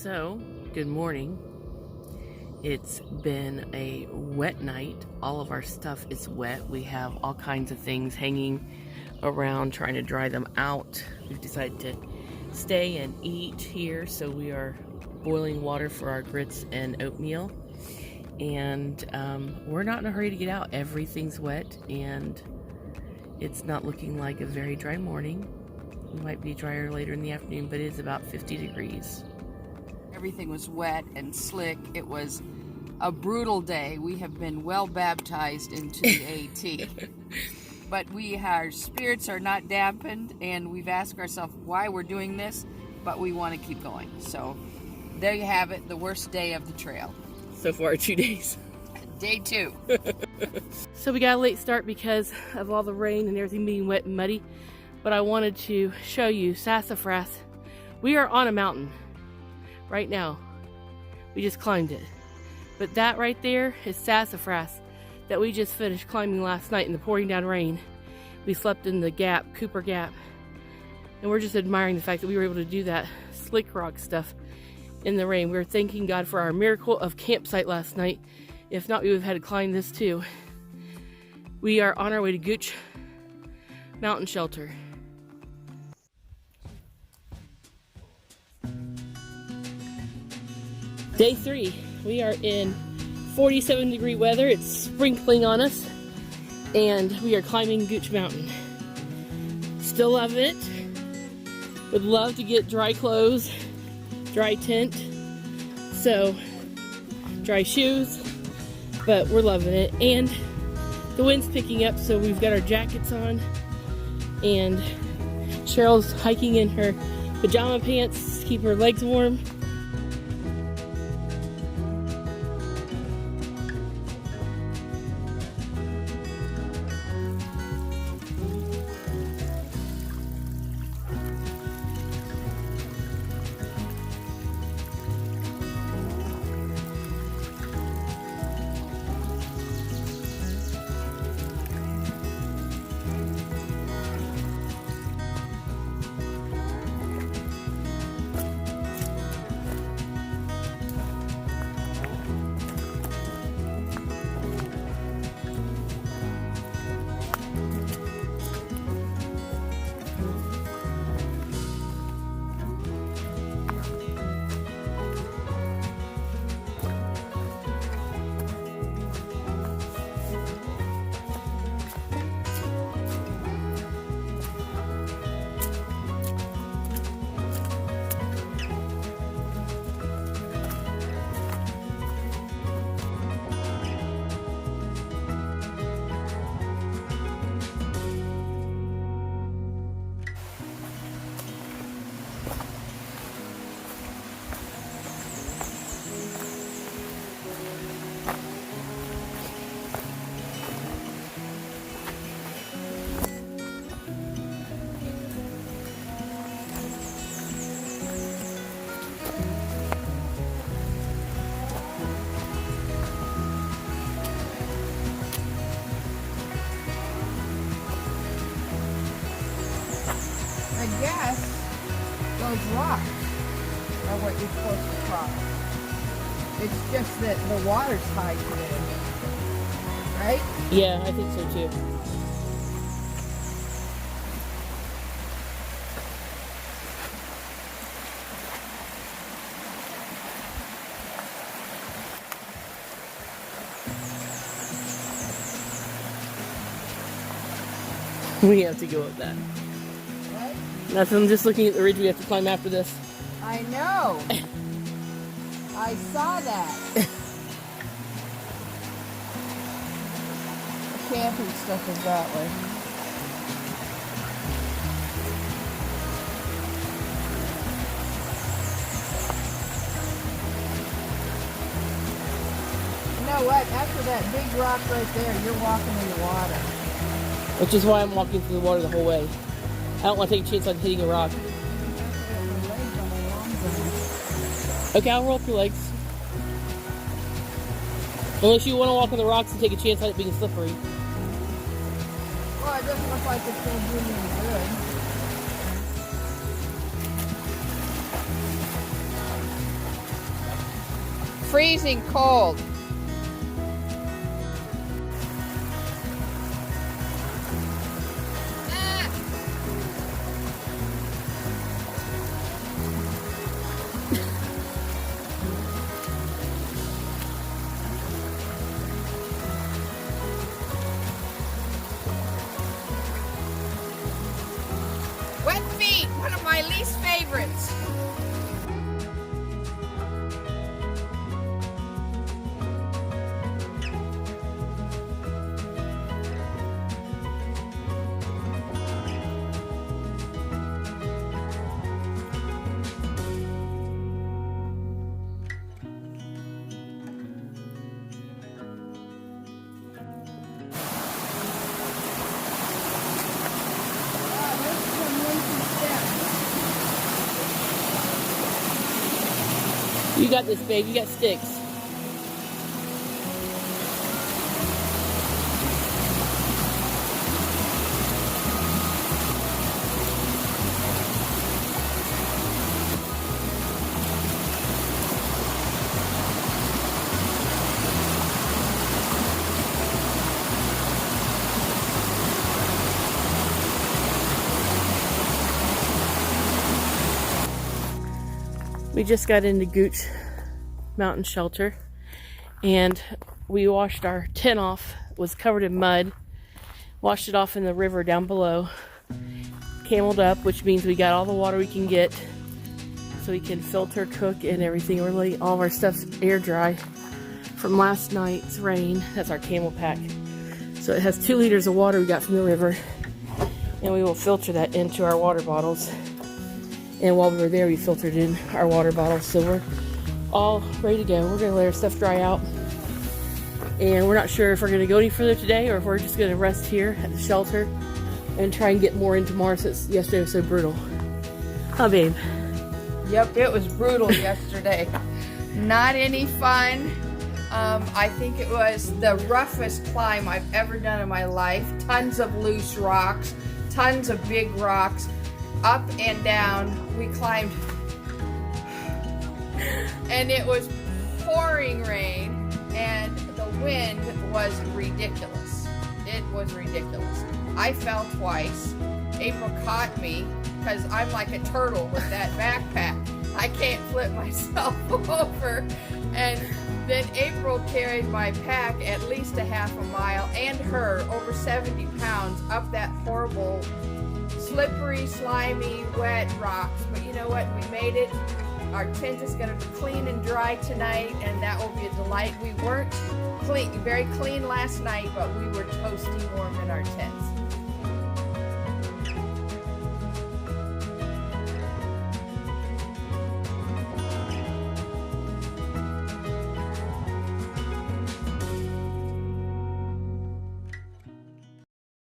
So, good morning. It's been a wet night. All of our stuff is wet. We have all kinds of things hanging around trying to dry them out. We've decided to stay and eat here, so we are boiling water for our grits and oatmeal. And we're not in a hurry to get out. Everything's wet and it's not looking like a very dry morning. It might be drier later in the afternoon, but it is about 50 degrees. Everything was wet and slick. It was a brutal day. We have been well baptized into the AT. But our spirits are not dampened, and we've asked ourselves why we're doing this, but we want to keep going. So there you have it, the worst day of the trail. So far, 2 days. Day 2. So we got a late start because of all the rain and everything being wet and muddy. But I wanted to show you sassafras. We are on a mountain right now. We just climbed it. But that right there is sassafras that we just finished climbing last night in the pouring down rain. We slept in the gap, Cooper Gap. And we're just admiring the fact that we were able to do that slick rock stuff in the rain. We were thanking God for our miracle of campsite last night. If not, we would have had to climb this too. We are on our way to Gooch Mountain Shelter. Day 3. We are in 47-degree weather. It's sprinkling on us, and we are climbing Gooch Mountain. Still loving it. Would love to get dry clothes, dry tent, so dry shoes, but we're loving it. And the wind's picking up, so we've got our jackets on, and Cheryl's hiking in her pajama pants to keep her legs warm. I guess those rocks are what you're supposed to cross. It's just that the water's high today, right? Yeah, I think so too. We have to go up that. What? Nothing, I'm just looking at the ridge we have to climb after this. I know. I saw that. The camping stuff is that way. You know what? After that big rock right there, you're walking in the water. Which is why I'm walking through the water the whole way. I don't want to take a chance on hitting a rock. Okay, I'll roll up your legs. Unless you want to walk on the rocks and take a chance on it being slippery. Well, it doesn't look like it's going to do me any good. freezing cold. Wet feet, one of my least favorites. You got this, babe. You got sticks. We just got into Gooch Mountain Shelter and we washed our tent off. It was covered in mud. Washed it off in the river down below. Cameled up, which means we got all the water we can get so we can filter, cook, and everything. Really, all of our stuff's air dry from last night's rain. That's our camel pack. So it has 2 liters of water we got from the river, and we will filter that into our water bottles. And while we were there, we filtered in our water bottles. So we're all ready to go. We're gonna let our stuff dry out. And we're not sure if we're gonna go any further today or if we're just gonna rest here at the shelter and try and get more in tomorrow since yesterday was so brutal. Huh, babe? Yep, it was brutal yesterday. Not any fun. I think it was the roughest climb I've ever done in my life. Tons of loose rocks, tons of big rocks. Up and down, we climbed, and it was pouring rain, and the wind was ridiculous. It was ridiculous. I fell twice. April caught me because I'm like a turtle with that backpack. I can't flip myself over. And then April carried my pack at least a half a mile, and her, over 70 pounds, up that horrible slippery, slimy, wet rocks. But you know what? We made it. Our tent is going to be clean and dry tonight, and that will be a delight. We weren't very clean last night, but we were toasty